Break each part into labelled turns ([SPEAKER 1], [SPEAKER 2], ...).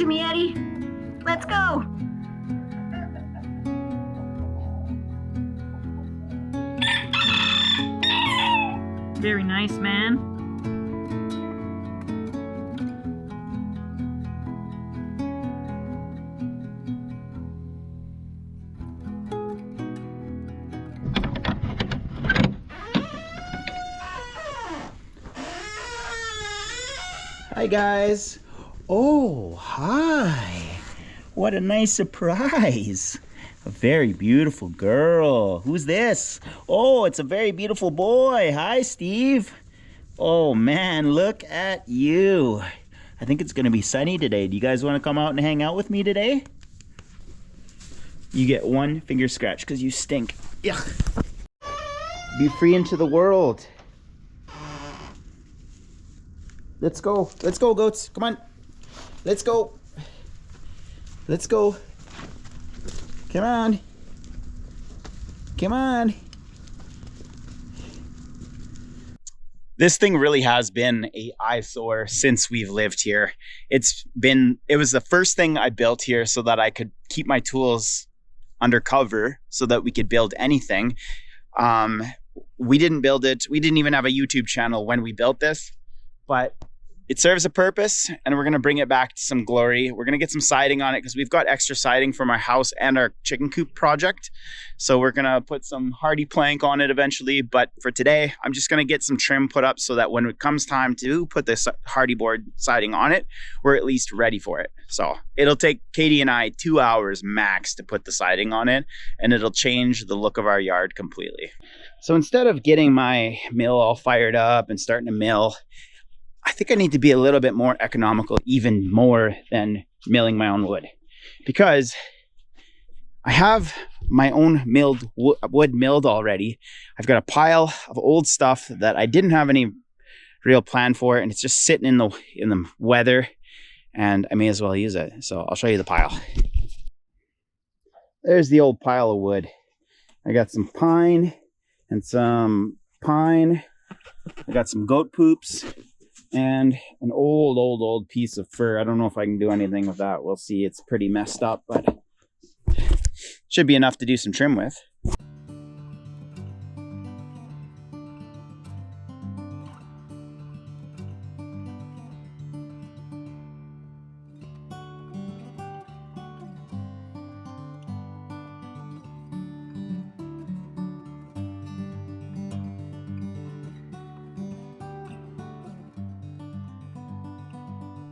[SPEAKER 1] to me, Eddie. Let's go. Very nice, man.
[SPEAKER 2] Hi guys. Oh, hi. What a nice surprise. A very beautiful girl. Who's this? Oh, it's a very beautiful boy. Hi, Steve. Oh man, look at you. I think it's gonna be sunny today. Do you guys want to come out and hang out with me today? You get one finger scratch because you stink. Yuck. Be free into the world. Let's go. Let's go, goats. Come on. Let's go. Let's go. Come on. Come on. This thing really has been an eyesore since we've lived here. It was the first thing I built here so that I could keep my tools under cover so that we could build anything. We didn't build it. We didn't even have a YouTube channel when we built this, but it serves a purpose, and we're going to bring it back to some glory. We're going to get some siding on it because we've got extra siding from our house and our chicken coop project. So we're going to put some hardy plank on it eventually. But for today, I'm just going to get some trim put up so that when it comes time to put this hardy board siding on it, we're at least ready for it. So it'll take Katie and I 2 hours max to put the siding on it, and it'll change the look of our yard completely. So instead of getting my mill all fired up and starting to mill, I think I need to be a little bit more economical, even more than milling my own wood, because I have my own wood milled already. I've got a pile of old stuff that I didn't have any real plan for, and it's just sitting in the weather, and I may as well use it. So I'll show you the pile. There's the old pile of wood. I got some pine and some pine. I got some goat poops. And an old piece of fir. I don't know if I can do anything with that. We'll see. It's pretty messed up, but should be enough to do some trim with.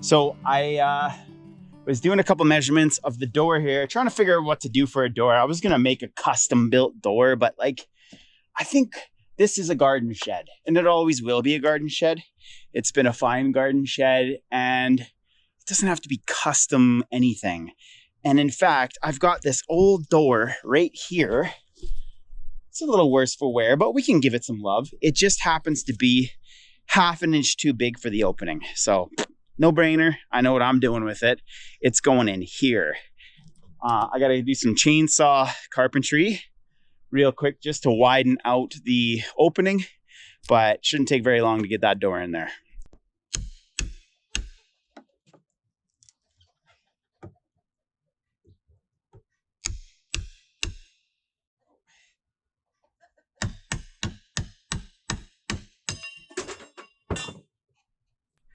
[SPEAKER 2] So I was doing a couple measurements of the door here, trying to figure out what to do for a door. I was going to make a custom built door, but like, I think this is a garden shed, and it always will be a garden shed. It's been a fine garden shed, and it doesn't have to be custom anything. And in fact, I've got this old door right here. It's a little worse for wear, but we can give it some love. It just happens to be 1/2 inch too big for the opening. So no brainer. I know what I'm doing with it. It's going in here. I got to do some chainsaw carpentry real quick just to widen out the opening, but shouldn't take very long to get that door in there.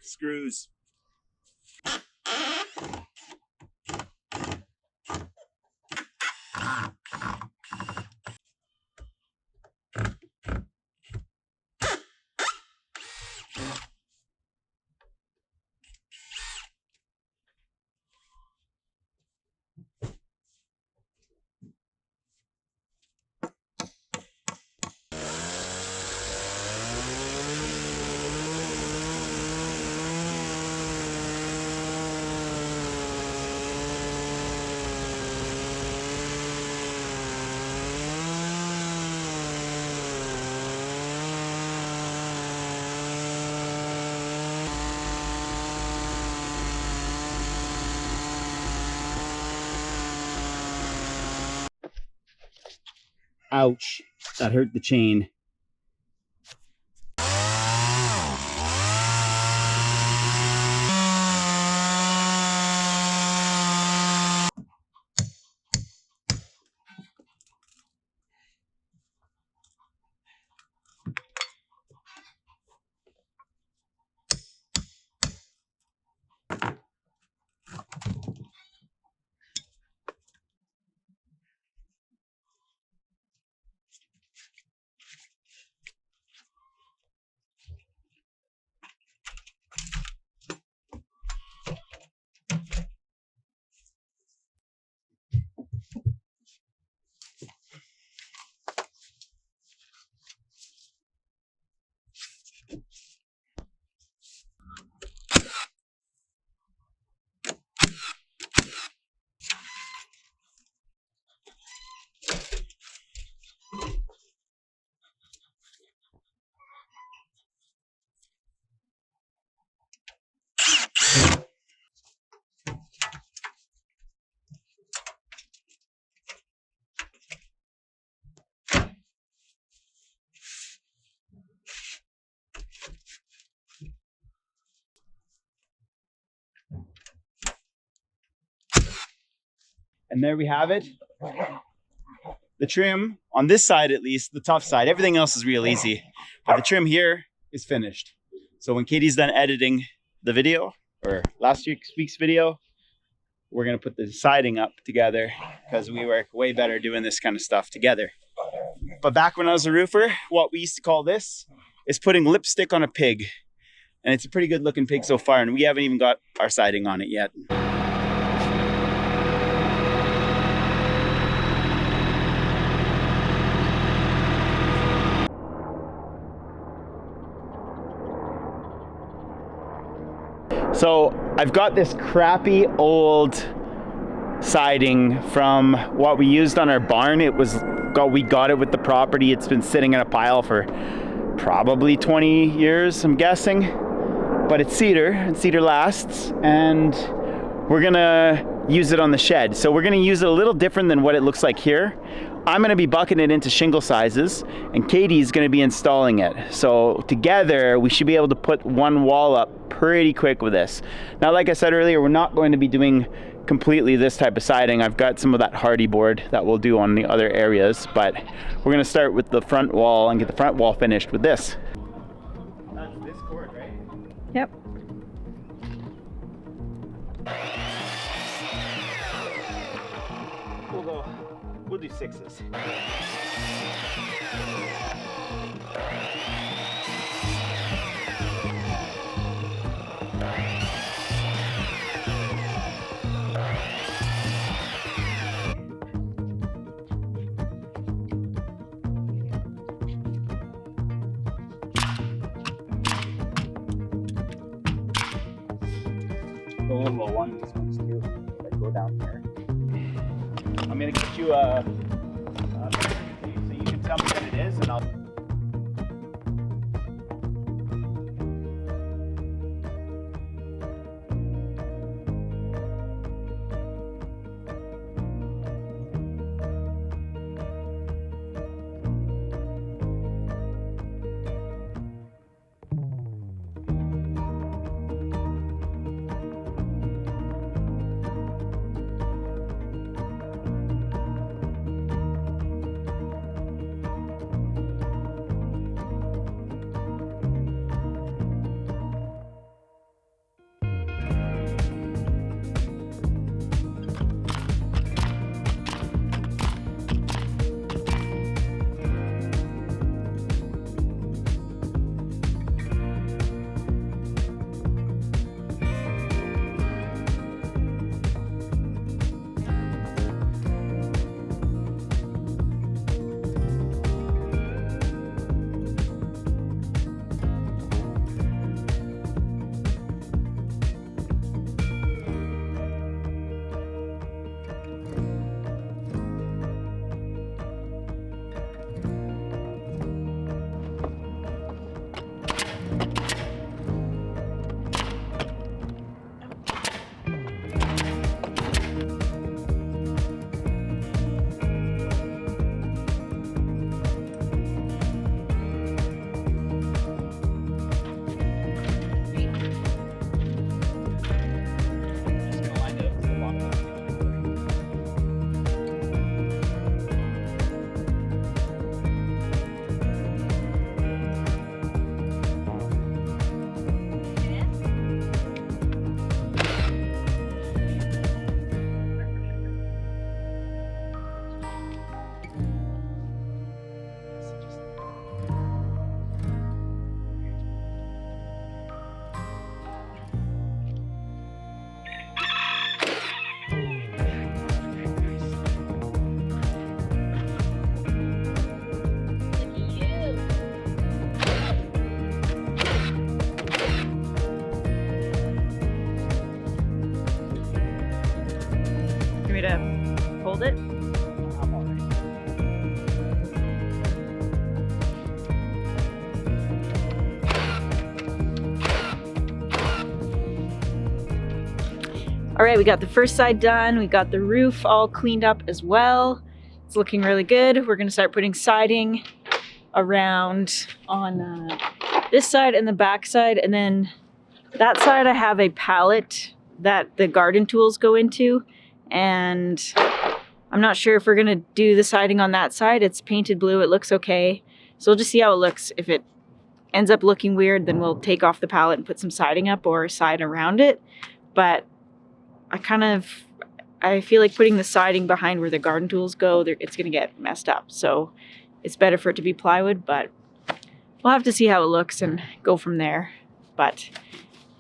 [SPEAKER 2] Screws. Ouch, that hurt the chain. And there we have it. The trim on this side, at least, the tough side, everything else is real easy. But the trim here is finished. So when Katie's done editing the video, or last week's video, we're gonna put the siding up together because we work way better doing this kind of stuff together. But back when I was a roofer, what we used to call this is putting lipstick on a pig. And it's a pretty good looking pig so far, and we haven't even got our siding on it yet. So I've got this crappy old siding from what we used on our barn. We got it with the property. It's been sitting in a pile for probably 20 years, I'm guessing. But it's cedar, and cedar lasts, and we're gonna use it on the shed. So we're gonna use it a little different than what it looks like here. I'm gonna be bucking it into shingle sizes, and Katie's gonna be installing it. So together, we should be able to put one wall up pretty quick with this. Now, like I said earlier, we're not going to be doing completely this type of siding. I've got some of that hardy board that we'll do on the other areas, but we're gonna start with the front wall and get the front wall finished with this. That's this cord, right?
[SPEAKER 1] Yep.
[SPEAKER 2] We'll do 6s. The little one, these ones too, that go down here. I'm gonna get you a so you can tell me what it is, and I'll.
[SPEAKER 1] Hold it. All right, we got the first side done. We got the roof all cleaned up as well. It's looking really good. We're gonna start putting siding around on this side and the back side. And then that side I have a pallet that the garden tools go into. And I'm not sure if we're gonna do the siding on that side. It's painted blue, it looks okay. So we'll just see how it looks. If it ends up looking weird, then we'll take off the pallet and put some siding up or side around it. But I feel like putting the siding behind where the garden tools go, it's gonna get messed up. So it's better for it to be plywood, but we'll have to see how it looks and go from there. But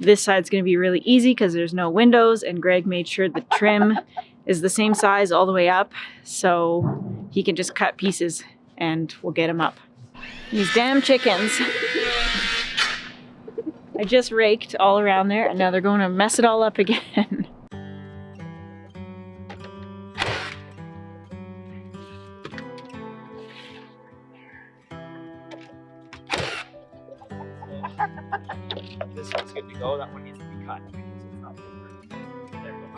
[SPEAKER 1] this side's gonna be really easy because there's no windows, and Greg made sure the trim is the same size all the way up, so he can just cut pieces and we'll get them up. These damn chickens. I just raked all around there and now they're going to mess it all up again.
[SPEAKER 2] This one's good to go. That one needs to be cut because it's not perfect. There we go.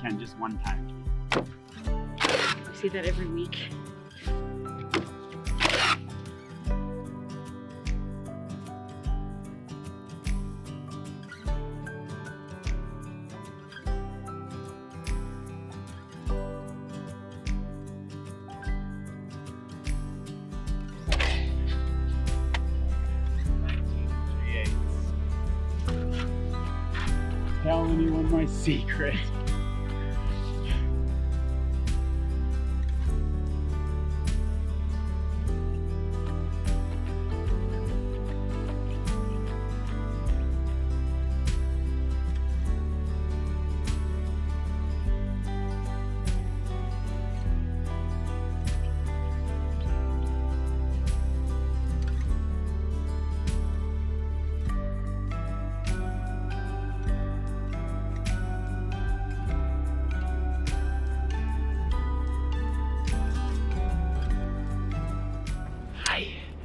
[SPEAKER 2] Can just one time.
[SPEAKER 1] I see that every week.
[SPEAKER 2] Tell anyone my secret.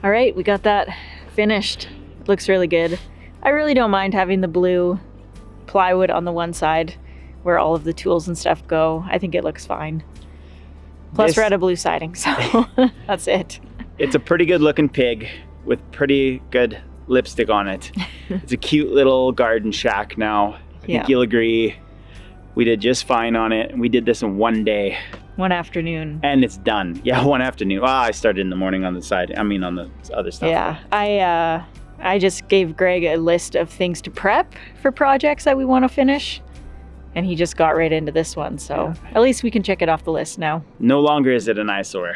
[SPEAKER 1] All right, we got that finished. Looks really good. I really don't mind having the blue plywood on the one side where all of the tools and stuff go. I think it looks fine. Plus we're out of blue siding, so that's it.
[SPEAKER 2] It's a pretty good looking pig with pretty good lipstick on it. It's a cute little garden shack now. I think you'll agree. We did just fine on it. We did this in one day.
[SPEAKER 1] One afternoon.
[SPEAKER 2] And it's done. Yeah, one afternoon. Well, I started in the morning on the side. I mean, on the other stuff.
[SPEAKER 1] Yeah, I just gave Greg a list of things to prep for projects that we want to finish. And he just got right into this one. So at least we can check it off the list now.
[SPEAKER 2] No longer is it an eyesore.